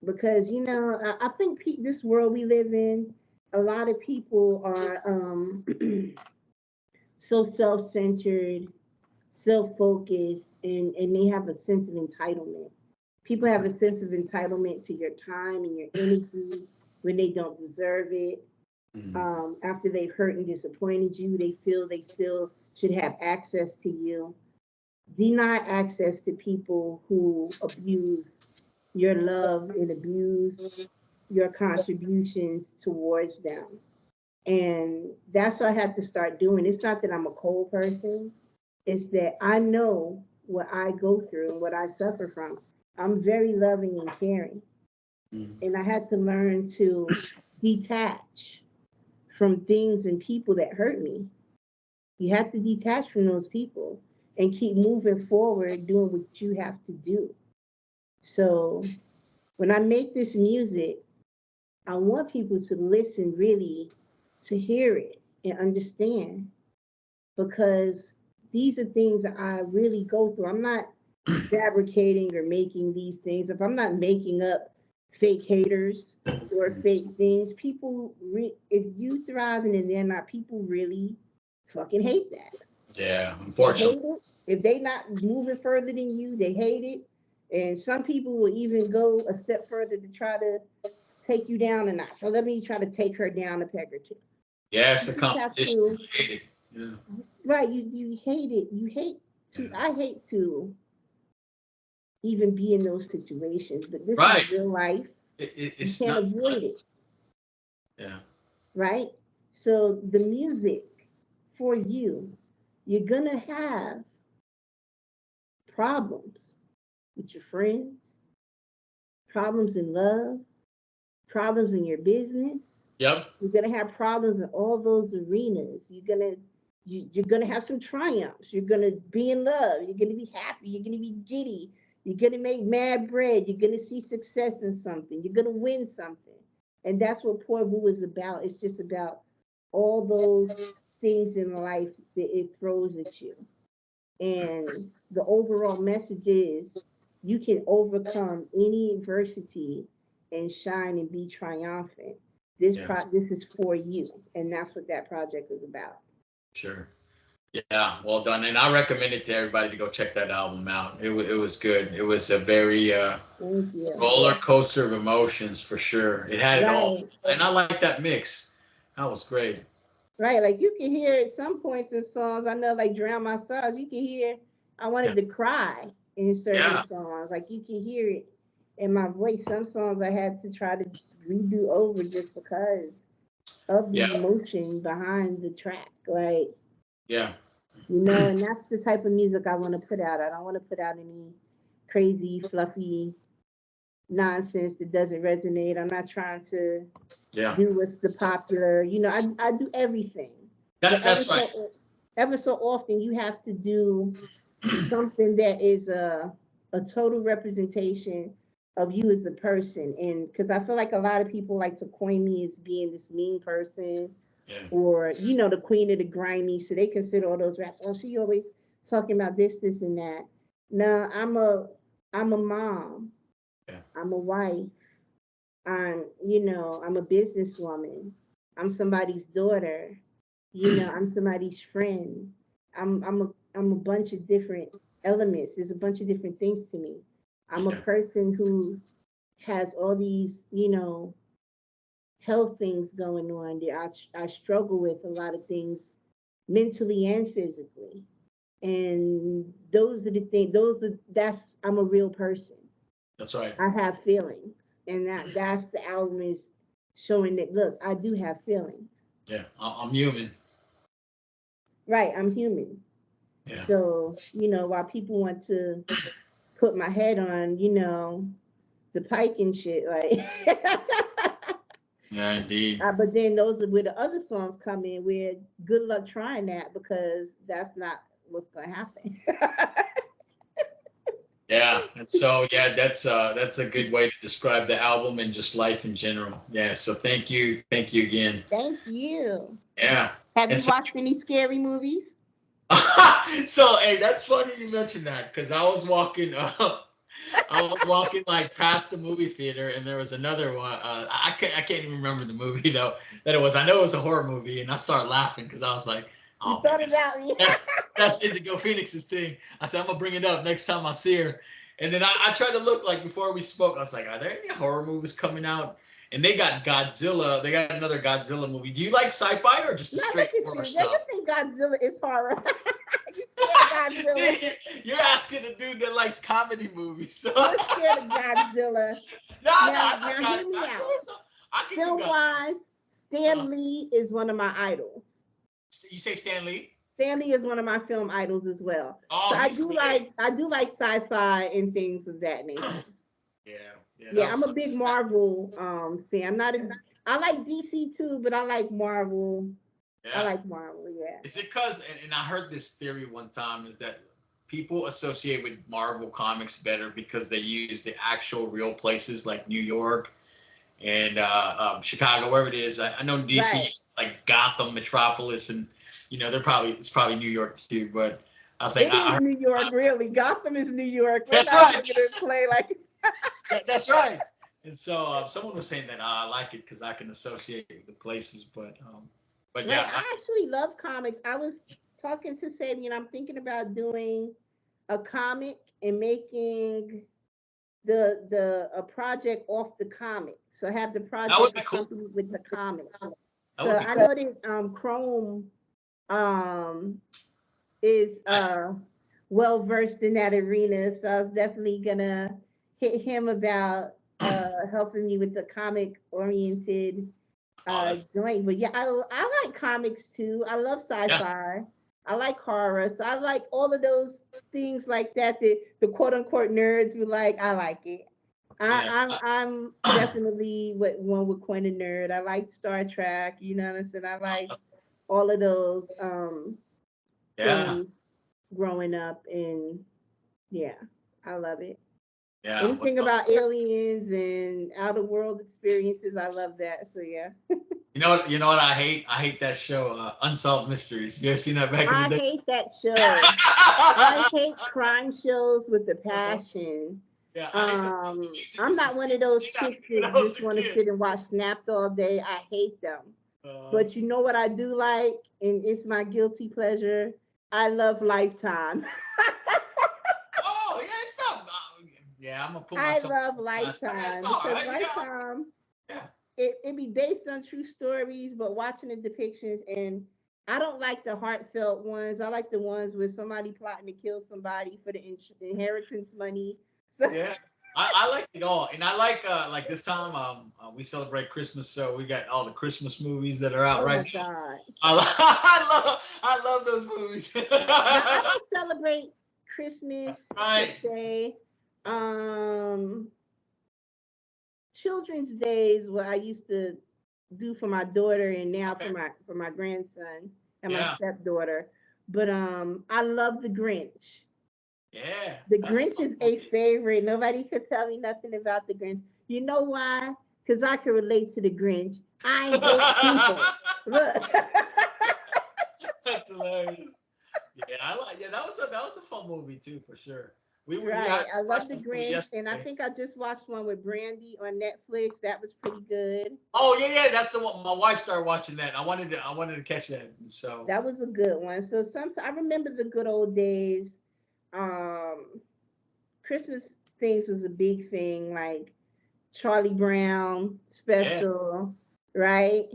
Speaker 2: Because I think this world we live in, a lot of people are so self-centered, self-focused, and they have a sense of entitlement. People have a sense of entitlement to your time and your energy when they don't deserve it.
Speaker 1: Mhm.
Speaker 2: After they've hurt and disappointed you, they feel they still should have access to you. Deny access to people who abuse your love and abuse your contributions towards them. And that's what I have to start doing. It's not that I'm a cold person, it's that I know what I go through and what I suffer from. I'm very loving and caring.
Speaker 1: Mhm.
Speaker 2: And I had to learn to detach from things and people that hurt me. You have to detach from those people and keep moving forward, doing what you have to do. So when I make this music, I want people to listen really to hear it and understand because these are things that I really go through. I'm not fabricating or making these things. If I'm not making up fake haters or fake things, if you thriving and they're not, people really fucking hate that.
Speaker 1: Yeah.
Speaker 2: They
Speaker 1: Unfortunately.
Speaker 2: hate it. If they not moving further than you, they hate it. And some people will even go a step further to try to take you down a notch. So let me try to take her down a peg or two.
Speaker 1: Yeah, it's
Speaker 2: You
Speaker 1: a
Speaker 2: just have
Speaker 1: competition.
Speaker 2: to,
Speaker 1: I hate it. Yeah.
Speaker 2: right? You hate it. You hate to.
Speaker 1: Yeah.
Speaker 2: I hate to even be in those situations. But this
Speaker 1: Right.
Speaker 2: is real life. You
Speaker 1: It's
Speaker 2: can't
Speaker 1: not.
Speaker 2: avoid it,
Speaker 1: Yeah.
Speaker 2: right? So the music for you, you're gonna have problems with your friends, problems in love, problems in your business.
Speaker 1: Yep.
Speaker 2: You're gonna have problems in all those arenas. You're gonna have some triumphs. You're gonna be in love. You're gonna be happy. You're gonna be giddy. You're gonna make mad bread. You're gonna see success in something. You're gonna win something. And that's what Poor Vu is about. It's just about all those things in life that it throws at you. And the overall message is you can overcome any adversity and shine and be triumphant.
Speaker 1: Yeah.
Speaker 2: This is for you. And that's what that project is about.
Speaker 1: Sure. Yeah, well done. And I recommend it to everybody to go check that album out. It was good. It was a very
Speaker 2: Thank you.
Speaker 1: roller coaster of emotions for sure. It had it all.
Speaker 2: Right.
Speaker 1: And I like that mix. That was great.
Speaker 2: Right. Like you can hear at some points in songs, I know like Drown My Sorrows, you can hear I
Speaker 1: Yeah.
Speaker 2: wanted to cry in certain
Speaker 1: Yeah.
Speaker 2: songs. Like you can hear it in my voice. Some songs I had to try to redo over just because of the
Speaker 1: Yeah.
Speaker 2: emotion behind the track. Like,
Speaker 1: Yeah.
Speaker 2: and that's the type of music I want to put out. I don't want to put out any crazy, fluffy nonsense that doesn't resonate. I'm not trying to
Speaker 1: Yeah.
Speaker 2: do what's the popular. I do everything. But
Speaker 1: That's right.
Speaker 2: ever so often you have to do something that is a total representation of you as a person. And because I feel like a lot of people like to coin me as being this mean person
Speaker 1: Yeah.
Speaker 2: or the queen of the grimy, so they consider all those raps. Oh, she always talking about this, and that. No, I'm a mom.
Speaker 1: Yeah.
Speaker 2: I'm a wife. I'm a businesswoman. I'm somebody's daughter. I'm somebody's friend. I'm a bunch of different elements. There's a bunch of different things to me. I'm a
Speaker 1: Yeah.
Speaker 2: person who has all these, health things going on. That I struggle with a lot of things mentally and physically. And those are the things. That's I'm a real person.
Speaker 1: That's right.
Speaker 2: I have feelings, and that's the album is showing that. Look, I do have feelings.
Speaker 1: Yeah. I'm human.
Speaker 2: Right, I'm human.
Speaker 1: Yeah.
Speaker 2: So while people want to put my head on, the pike and shit, like.
Speaker 1: Yeah, indeed.
Speaker 2: But then those are where the other songs come in. Where good luck trying that because that's not what's gonna happen.
Speaker 1: Yeah. And so yeah, that's a good way to describe the album and just life in general. Yeah. So thank you. Thank you again.
Speaker 2: Thank you.
Speaker 1: Yeah.
Speaker 2: Have
Speaker 1: And
Speaker 2: you
Speaker 1: so
Speaker 2: watched any scary movies?
Speaker 1: so hey, that's funny you mentioned that because I was walking I was walking like past the movie theater and there was another one. I can't even remember the movie though that it was. I know it was a horror movie and I started laughing because I was like,
Speaker 2: You
Speaker 1: oh man,
Speaker 2: thought about me?
Speaker 1: that's Indigo Phoenix's thing. I said I'm gonna bring it up next time I see her. And then I tried to look like before we spoke. I was like, are there any horror movies coming out? And they got Godzilla. They got another Godzilla movie. Do you like sci-fi or just the
Speaker 2: Now
Speaker 1: straight
Speaker 2: look at
Speaker 1: horror
Speaker 2: you. Now you
Speaker 1: stuff?
Speaker 2: think Godzilla is horror? You scared of Godzilla?
Speaker 1: See, you're asking a dude that likes comedy movies. No,
Speaker 2: You're scared of Godzilla.
Speaker 1: no,
Speaker 2: Now,
Speaker 1: I thought
Speaker 2: now hear me out.
Speaker 1: I could do
Speaker 2: Film
Speaker 1: God.
Speaker 2: wise, Stan Lee is one of my idols.
Speaker 1: You say Stan Lee?
Speaker 2: Stan Lee is one of my film idols as well. So
Speaker 1: Oh, he's great.
Speaker 2: I do like sci-fi and things of that nature.
Speaker 1: Yeah, yeah, that
Speaker 2: Yeah, I'm
Speaker 1: was
Speaker 2: a big Marvel fan. I like DC too, but I like Marvel. I
Speaker 1: yeah.
Speaker 2: like Marvel, yeah.
Speaker 1: Is it because, and I heard this theory one time, is that people associate with Marvel comics better because they use the actual real places like New York and Chicago, wherever it is. I know DC
Speaker 2: Right.
Speaker 1: uses like Gotham, Metropolis, and it's probably New York too. But I think
Speaker 2: It is New York, really. Gotham is New York. We're
Speaker 1: that's
Speaker 2: not
Speaker 1: right.
Speaker 2: making it play like.
Speaker 1: That's right. And so someone was saying that I like it because I can associate with the places, but
Speaker 2: Right.
Speaker 1: yeah,
Speaker 2: I actually love comics. I was talking to Sabi, and I'm thinking about doing a comic and making the a project off the comic. So have the
Speaker 1: that would
Speaker 2: project
Speaker 1: be cool.
Speaker 2: accompanied with the comic.
Speaker 1: That
Speaker 2: So
Speaker 1: would be
Speaker 2: I
Speaker 1: cool.
Speaker 2: know that Chrome um is well versed in that arena, so I was definitely gonna hit him about helping me with the comic oriented
Speaker 1: Oh, that's
Speaker 2: joint. But yeah, I like comics too. I love
Speaker 1: yeah,
Speaker 2: sci-fi. I like horror. So I like all of those things like that. The quote unquote nerds were like, I like it.
Speaker 1: yes.
Speaker 2: I'm definitely what one would coin a nerd. I like Star Trek. You know what I'm saying? I like all of those
Speaker 1: Yeah,
Speaker 2: things growing up, and yeah, I love it.
Speaker 1: yeah.
Speaker 2: Anything about aliens and outer world experiences, I love that. So yeah.
Speaker 1: You know what I hate? I hate that show, Unsolved Mysteries. You ever seen that back in the
Speaker 2: I
Speaker 1: day?
Speaker 2: hate that show. I hate crime shows with a passion.
Speaker 1: Yeah, I hate the movies that
Speaker 2: I'm
Speaker 1: used to
Speaker 2: not one of those
Speaker 1: see that
Speaker 2: chicks
Speaker 1: when
Speaker 2: that
Speaker 1: I was
Speaker 2: just
Speaker 1: a
Speaker 2: want to
Speaker 1: kid.
Speaker 2: sit and watch Snapped all day. I hate them. But
Speaker 1: That's
Speaker 2: you know what I do like, and it's my guilty pleasure. I love Lifetime.
Speaker 1: oh yeah, it's not. Yeah, I'm gonna put
Speaker 2: I
Speaker 1: myself
Speaker 2: love
Speaker 1: last. It's
Speaker 2: Lifetime
Speaker 1: all
Speaker 2: because
Speaker 1: right. Yeah,
Speaker 2: Lifetime
Speaker 1: yeah.
Speaker 2: it be based on true stories, but watching the depictions, and I don't like the heartfelt ones. I like the ones where somebody plotting to kill somebody for the inheritance money. So
Speaker 1: Yeah, I like it all, and I like this time. We celebrate Christmas, so we got all the Christmas movies that are out
Speaker 2: oh my
Speaker 1: right now.
Speaker 2: god.
Speaker 1: I love those movies.
Speaker 2: Now I don't celebrate Christmas per
Speaker 1: right.
Speaker 2: se. Um Children's Days what I used to do for my daughter and now
Speaker 1: Okay.
Speaker 2: for my grandson and my
Speaker 1: Yeah.
Speaker 2: stepdaughter. But I love the Grinch.
Speaker 1: Yeah.
Speaker 2: The
Speaker 1: That's a
Speaker 2: Grinch
Speaker 1: fun
Speaker 2: is a
Speaker 1: movie.
Speaker 2: favorite. Nobody could tell me nothing about the Grinch. You know why? Because I can relate to the Grinch. I hate people. Look.
Speaker 1: That's hilarious. Yeah, I like. Yeah, that was a fun movie too, for sure. We
Speaker 2: Right.
Speaker 1: I
Speaker 2: I love
Speaker 1: watched
Speaker 2: the
Speaker 1: the movie
Speaker 2: Grinch. And I
Speaker 1: yesterday.
Speaker 2: think I just watched one with Brandy on Netflix. That was pretty good.
Speaker 1: Oh yeah, yeah, that's the one. My wife started watching that. I wanted to catch that. And so
Speaker 2: That was a good one. So sometimes I remember the good old days. Um, Christmas things was a big thing, like Charlie Brown
Speaker 1: yeah.
Speaker 2: special, right?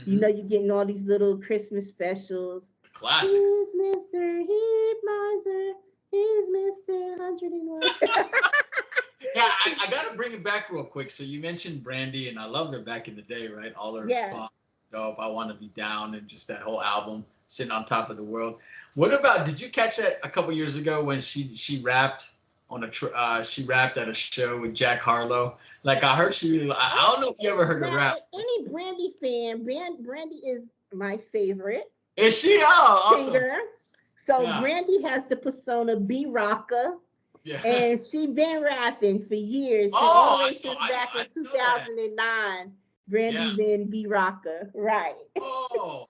Speaker 2: You know,
Speaker 1: Hmm.
Speaker 2: you're getting all these little Christmas specials.
Speaker 1: Classics.
Speaker 2: Here's Mr. Heat Miser. Here's Mr. 101.
Speaker 1: Yeah, I got to bring it back real quick. So you mentioned Brandy, and I loved her back in the day, right? All her
Speaker 2: Yeah.
Speaker 1: songs, "Dope," "I Want to Be Down," and just that whole album, "Sitting on Top of the World." What about? Did you catch that a couple years ago when she rapped on she rapped at a show with Jack Harlow? Like I heard she really. I don't know if you ever heard her
Speaker 2: Now,
Speaker 1: rap.
Speaker 2: any Brandy fan, Brandy is my favorite
Speaker 1: Is she? Oh, awesome.
Speaker 2: singer. So
Speaker 1: Yeah,
Speaker 2: Brandy has the persona B Rocker,
Speaker 1: yeah.
Speaker 2: and she been rapping for years, since all the
Speaker 1: Oh,
Speaker 2: way since back
Speaker 1: I
Speaker 2: in
Speaker 1: didn't know that.
Speaker 2: 2009.
Speaker 1: Yeah.
Speaker 2: Brandy been B Rocker, right?
Speaker 1: Oh,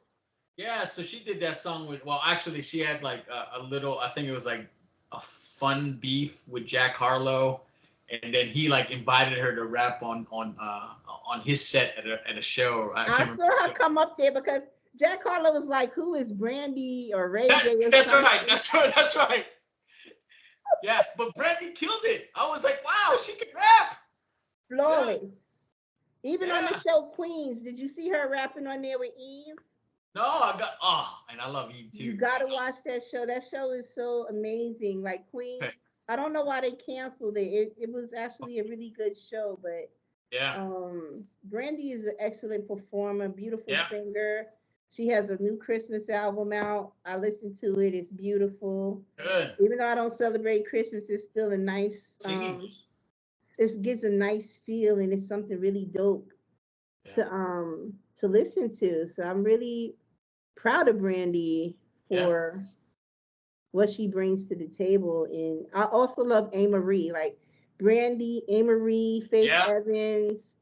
Speaker 1: yeah, so she did that song with. Well, actually, she had like a little. I think it was like a fun beef with Jack Harlow, and then he like invited her to rap on his set at a show. I
Speaker 2: I
Speaker 1: can't remember.
Speaker 2: saw her come up there because Jack Harlow was like, "Who is Brandy or Ray J or
Speaker 1: That's right.
Speaker 2: something?"
Speaker 1: That's right. That's right. Yeah, but Brandy killed it. I was like, wow, she can rap. Yeah,
Speaker 2: Flawless. Even on the
Speaker 1: yeah.
Speaker 2: show Queens, did you see her rapping on there with Eve?
Speaker 1: No, I got. Oh, and I love Eve
Speaker 2: You
Speaker 1: too.
Speaker 2: gotta watch that show. That show is so amazing. Like
Speaker 1: Okay.
Speaker 2: Queens, I don't know why they canceled it. It was actually a really good show, but
Speaker 1: Yeah,
Speaker 2: Brandy is an excellent performer, beautiful
Speaker 1: yeah.
Speaker 2: singer. She has a new Christmas album out. I listened to it. It's beautiful.
Speaker 1: Good.
Speaker 2: Even though I don't celebrate Christmas, it's still a nice
Speaker 1: Singing.
Speaker 2: it gives a nice feel, and it's something really dope
Speaker 1: Yeah,
Speaker 2: to listen to. So I'm really proud of Brandy
Speaker 1: yeah,
Speaker 2: for what she brings to the table. And I also love A. Marie, like Brandy, A. Marie, Faith
Speaker 1: yeah.
Speaker 2: Evans,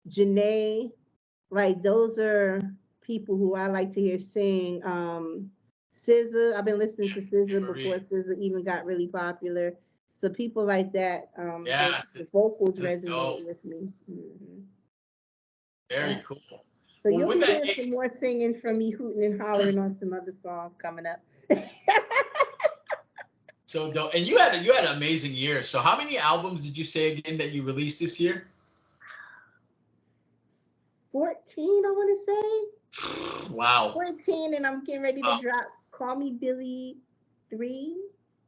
Speaker 2: Janae. Like those are people who I like to hear sing. SZA, I've been listening to SZA before
Speaker 1: Marie.
Speaker 2: SZA even got really popular. So people like that,
Speaker 1: Yes,
Speaker 2: the vocals
Speaker 1: this is
Speaker 2: resonate
Speaker 1: dope.
Speaker 2: with me. Mhm.
Speaker 1: Very
Speaker 2: Yeah.
Speaker 1: cool.
Speaker 2: So
Speaker 1: Well,
Speaker 2: you'll
Speaker 1: with
Speaker 2: be
Speaker 1: that,
Speaker 2: hearing some more singing from me, hooting and hollering on some other songs coming up.
Speaker 1: so dope. And you had an amazing year. So how many albums did you say again that you released this year?
Speaker 2: 14, I want to say.
Speaker 1: Wow.
Speaker 2: 14, and I'm getting ready to
Speaker 1: Wow.
Speaker 2: drop Call Me Billy 3.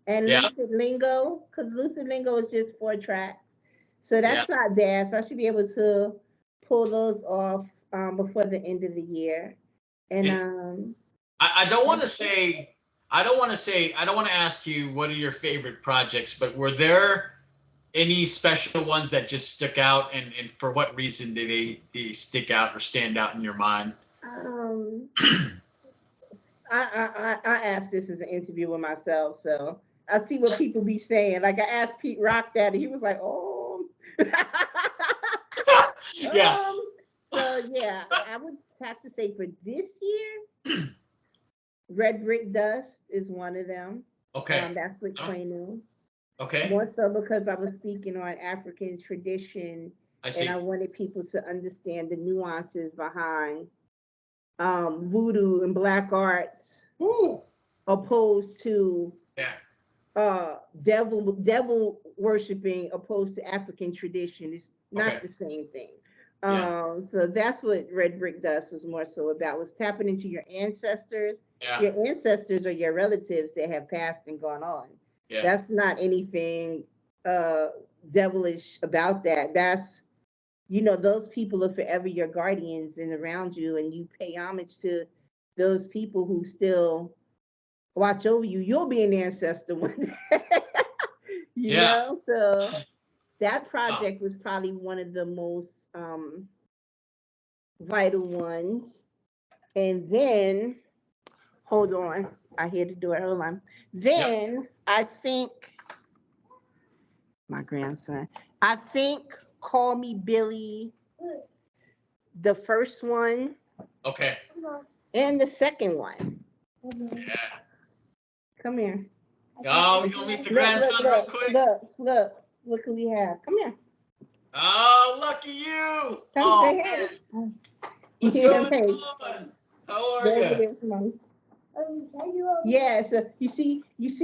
Speaker 2: and
Speaker 1: Yeah.
Speaker 2: Lucid Lingo, because Lucid Lingo is just 4 tracks. So
Speaker 1: Yeah.
Speaker 2: that's not bad. So I should be able to pull those off before the end of the year. And
Speaker 1: And I don't want to say, I don't want to ask you what are your favorite projects, but were there any special ones that just stuck out, and for what reason do they stick out or stand out in your mind?
Speaker 2: um, I asked this as an interview with myself, so I see what people be saying. Like I asked Pete Rock that, and he was like, "Oh."
Speaker 1: Yeah.
Speaker 2: So yeah, I would have to say for this year, Red Brick Dust is one of them.
Speaker 1: Okay.
Speaker 2: That's with Quenu.
Speaker 1: Okay.
Speaker 2: More so because I was speaking on African tradition,
Speaker 1: I
Speaker 2: and I
Speaker 1: see.
Speaker 2: wanted people to understand the nuances behind voodoo and black arts,
Speaker 1: Ooh.
Speaker 2: opposed to
Speaker 1: Yeah.
Speaker 2: devil worshiping, opposed to African tradition. It's not
Speaker 1: Okay.
Speaker 2: the same thing.
Speaker 1: Yeah.
Speaker 2: So that's what Red Brick Dust was more so about, was tapping into your ancestors.
Speaker 1: Yeah.
Speaker 2: Your ancestors are your relatives that have passed and gone on.
Speaker 1: Yeah.
Speaker 2: That's not anything devilish about that. That's, those people are forever your guardians and around you, and you pay homage to those people who still watch over you. You'll be an ancestor one day.
Speaker 1: Yeah.
Speaker 2: So that
Speaker 1: Oh,
Speaker 2: project was probably one of the most vital ones. And then, hold on, I hear the door. Hold on.
Speaker 1: yep.
Speaker 2: Then I think my grandson. I think Call Me Billy, the first one,
Speaker 1: Okay.
Speaker 2: and the second one.
Speaker 1: Yeah.
Speaker 2: Come here.
Speaker 1: Oh, we gonna meet the
Speaker 2: Look, look,
Speaker 1: grandson real
Speaker 2: look,
Speaker 1: quick.
Speaker 2: look who we have. Come here.
Speaker 1: Oh, lucky you.
Speaker 2: Come
Speaker 1: Oh
Speaker 2: say hey.
Speaker 1: man, what's
Speaker 2: Yeah,
Speaker 1: going
Speaker 2: hey.
Speaker 1: on? How are
Speaker 2: Go over
Speaker 1: you?
Speaker 2: there, come on. Yeah, so you see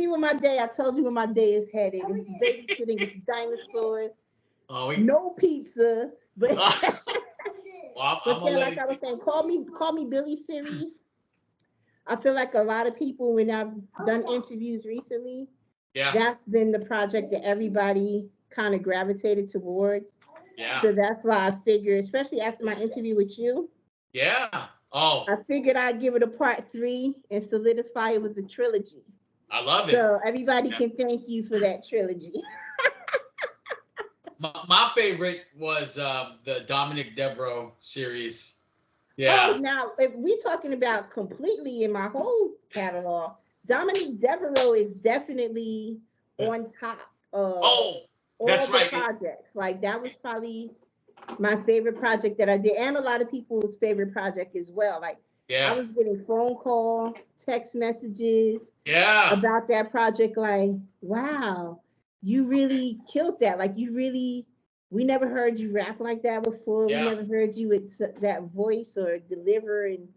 Speaker 2: where my day, I told you where my day is headed. It's babysitting, it's dinosaurs,
Speaker 1: Oh, we.
Speaker 2: no pizza, but
Speaker 1: Well, I'm
Speaker 2: but
Speaker 1: gonna
Speaker 2: yeah,
Speaker 1: let
Speaker 2: like
Speaker 1: it.
Speaker 2: I was saying, call me Billy series. I feel like a lot of people, when I've done interviews recently,
Speaker 1: Yeah.
Speaker 2: that's been the project that everybody kind of gravitated towards.
Speaker 1: Yeah.
Speaker 2: So that's why I figured, especially after my interview with you,
Speaker 1: Yeah. Oh,
Speaker 2: I figured I'd give it a part 3 and solidify it with a trilogy.
Speaker 1: I love it.
Speaker 2: So everybody
Speaker 1: Yeah.
Speaker 2: can thank you for that trilogy.
Speaker 1: My favorite was the Dominic Devereaux series.
Speaker 2: Oh,
Speaker 1: Yeah.
Speaker 2: now if we're talking about completely in my whole catalog, Dominique Devereaux is definitely on top of
Speaker 1: Oh,
Speaker 2: all
Speaker 1: that's
Speaker 2: the
Speaker 1: right.
Speaker 2: projects. Like that was probably my favorite project that I did, and a lot of people's favorite project as well. Like I
Speaker 1: Yeah.
Speaker 2: was getting phone call, text messages
Speaker 1: Yeah.
Speaker 2: about that project. Like, wow, you really killed that. Like we never heard you rap like that before. We
Speaker 1: Yeah.
Speaker 2: never heard you with that voice or deliver in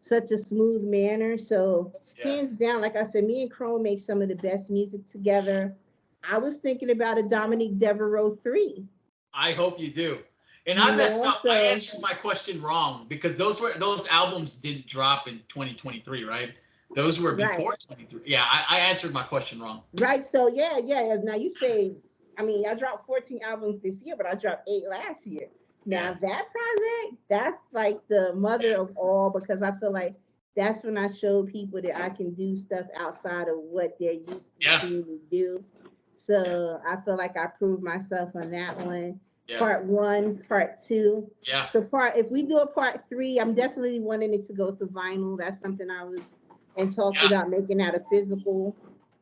Speaker 2: such a smooth manner. So
Speaker 1: Yeah.
Speaker 2: hands down, like I said, me and Chrome make some of the best music together. I was thinking about a Dominique Devereaux 3.
Speaker 1: I hope you do. And
Speaker 2: You
Speaker 1: I messed
Speaker 2: know,
Speaker 1: up. I
Speaker 2: so
Speaker 1: answered my question wrong because those albums didn't drop in 2023, right? Those were
Speaker 2: right.
Speaker 1: before 23. Yeah, I answered my question wrong.
Speaker 2: Right. So yeah. Now you say, I mean, I dropped 14 albums this year, but I dropped 8 last year.
Speaker 1: Yeah.
Speaker 2: Now that project, that's like the mother of all, because I feel like that's when I showed people that I can do stuff outside of what they're used to
Speaker 1: Yeah.
Speaker 2: seeing me do. So I feel like I proved myself on that one.
Speaker 1: Yeah.
Speaker 2: Part 1, part 2.
Speaker 1: Yeah.
Speaker 2: So if we do a part 3, I'm definitely wanting it to go to vinyl. That's something I was in talks
Speaker 1: Yeah.
Speaker 2: about making out a physical.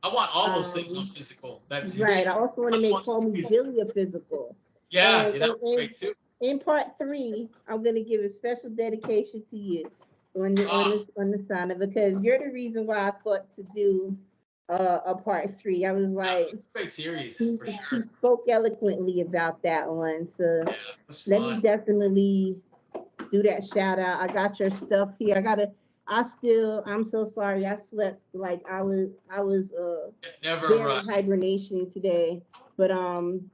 Speaker 1: I want all those things on physical. That
Speaker 2: Right. I
Speaker 1: series.
Speaker 2: also want to
Speaker 1: I
Speaker 2: make
Speaker 1: want
Speaker 2: Call Me
Speaker 1: series.
Speaker 2: Billy a physical.
Speaker 1: Yeah,
Speaker 2: And
Speaker 1: yeah, that would be great too.
Speaker 2: in part 3, I'm going to give a special dedication to you on the
Speaker 1: Ah,
Speaker 2: sign, because you're the reason why I thought to do a part 3. I was
Speaker 1: yeah,
Speaker 2: like,
Speaker 1: it's a great series
Speaker 2: he,
Speaker 1: for
Speaker 2: he
Speaker 1: sure.
Speaker 2: spoke eloquently about that one. So
Speaker 1: Yeah, it was
Speaker 2: let me
Speaker 1: fun.
Speaker 2: definitely do that shout out. I got your stuff here. I'm so sorry. I slept like I was
Speaker 1: Never
Speaker 2: there in
Speaker 1: rushed.
Speaker 2: hibernation today. But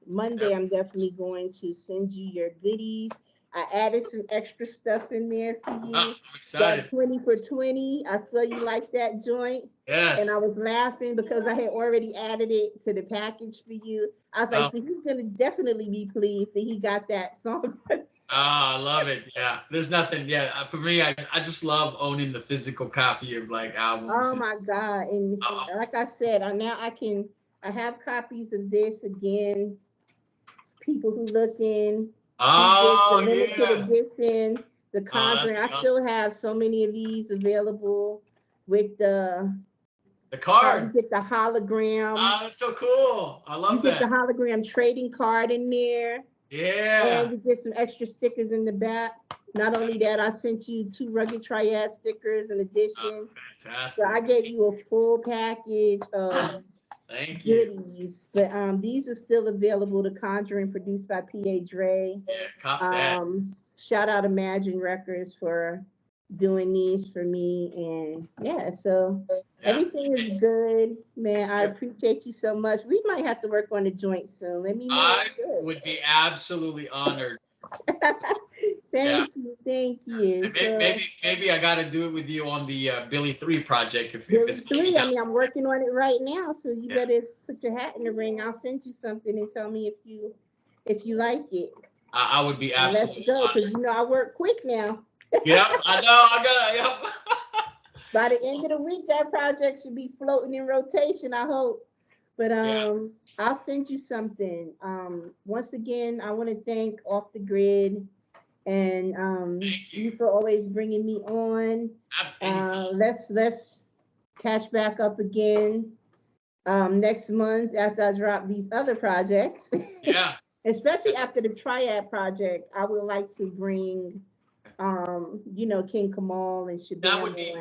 Speaker 2: Monday
Speaker 1: Never.
Speaker 2: I'm definitely going to send you your goodies. I added some extra stuff in there for you.
Speaker 1: I'm excited.
Speaker 2: That 20 for 20. I saw you like that joint.
Speaker 1: Yes.
Speaker 2: And I was laughing because I had already added it to the package for you. I was like, so he's gonna definitely be pleased that he got that song.
Speaker 1: I love it. Yeah. There's nothing. Yeah. For me, I just love owning the physical copy of like albums.
Speaker 2: Oh my God. And like I said, I have copies of this again. People who looking.
Speaker 1: Oh,
Speaker 2: the limited edition, the Conjuring. I
Speaker 1: awesome.
Speaker 2: still have so many of these available with the
Speaker 1: card.
Speaker 2: You get the hologram.
Speaker 1: Oh, that's so cool. I love that.
Speaker 2: You get the hologram trading card in there.
Speaker 1: Yeah.
Speaker 2: And you get some extra stickers in the back. Not only that, I sent you 2 Rugged Triad stickers in addition.
Speaker 1: Oh, fantastic.
Speaker 2: So I gave you a full package of
Speaker 1: Thank you.
Speaker 2: goodies. But these are still available. The Conjuring, produced by P.A. Dre.
Speaker 1: Yeah, cop that.
Speaker 2: Shout out Imagine Records for doing these for me. And yeah, so everything is good, man. I appreciate you so much. We might have to work on the joint soon. Let me know.
Speaker 1: I would be absolutely honored.
Speaker 2: Thank you.
Speaker 1: Maybe I got to do it with you on the Billy 3 project. If it's
Speaker 2: 3, I mean, I'm working on it right now, so you better put your hat in the ring. I'll send you something and tell me if you like it.
Speaker 1: I would be absolutely.
Speaker 2: Let's go, because I work quick now.
Speaker 1: Yep, I know. I gotta. Yep.
Speaker 2: By the end of the week, that project should be floating in rotation, I hope. But I'll send you something. Once again, I want to thank Off the Grid and you for always bringing me on. Let's catch back up again next month after I drop these other projects.
Speaker 1: Yeah.
Speaker 2: Especially after the Triad project, I would like to bring King Kamal and Shabam.
Speaker 1: That would be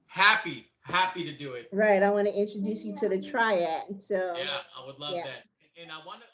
Speaker 1: happy to do it.
Speaker 2: Right. I want to introduce you to the Triad. So
Speaker 1: yeah, I would love that. And I want to